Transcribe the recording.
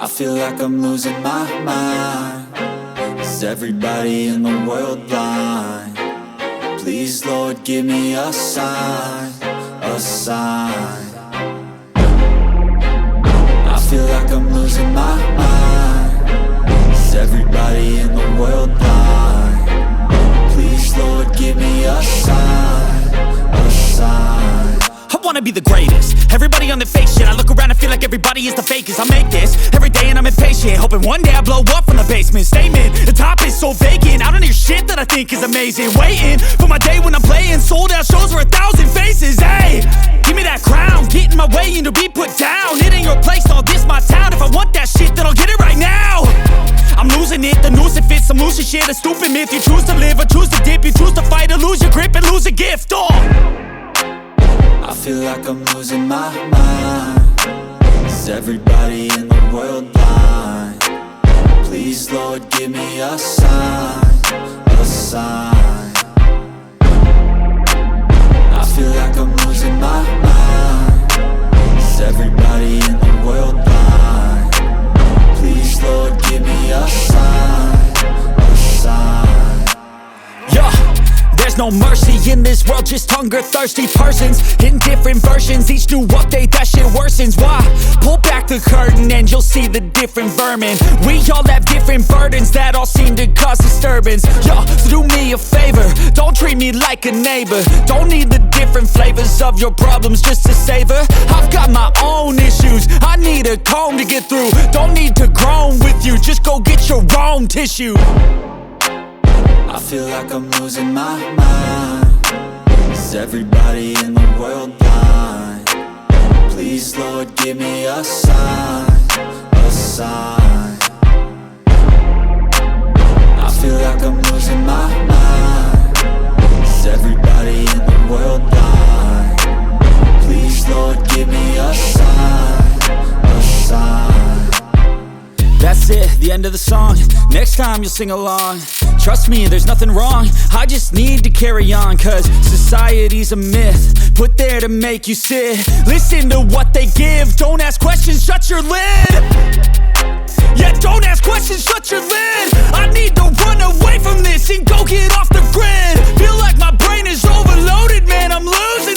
I feel like I'm losing my mind. Is everybody in the world blind? Please, Lord, give me a sign, a sign. I feel like I'm losing my mind. Is everybody in the world blind? Please, Lord, give me a sign, a sign. I wanna be the greatest. Everybody on the fake shit. I look around and feel like everybody is the fakest. I make this every day and I'm impatient, hoping one day I blow up from the basement. Statement, the top is so vacant. I don't hear shit that I think is amazing. Waiting for my day when I'm playing sold out shows for 1,000 faces. Hey, give me that crown, get in my way and to be put down. It ain't your place, all this my town. If I want that shit, then I'll get it right now. I'm losing it, the noose it fits. I'm losing shit, a stupid myth. You choose to live or choose to dip. You choose to fight or lose your grip and lose a gift. I feel like I'm losing my mind. Is everybody in the world blind? Please, Lord, give me a sign, a sign. I feel like I'm losing my mind. Is everybody in the world blind? Please, Lord, give me a sign, a sign. Yeah. There's no mercy in this world, just hunger-thirsty persons in different versions. Each new update, that shit worsens. Why? Pull back the curtain and you'll see the different vermin. We all have different burdens that all seem to cause disturbance. Yo, so do me a favor, don't treat me like a neighbor. Don't need the different flavors of your problems just to savor. I've got my own issues, I need a comb to get through. Don't need to groan with you, just go get your own tissue. I feel like I'm losing my mind. Is everybody in the world blind? Please, Lord, give me a sign, a sign. I feel like I'm losing my mind. Is everybody in the world blind? Please, Lord, give me a sign, a sign. That's it, the end of the song. Next time you'll sing along. Trust me, there's nothing wrong. I just need to carry on, cause society's a myth put there to make you sit. Listen to what they give. Don't ask questions, shut your lid. Yeah, don't ask questions, shut your lid. I need to run away from this and go get off the grid. Feel like my brain is overloaded, man, I'm losing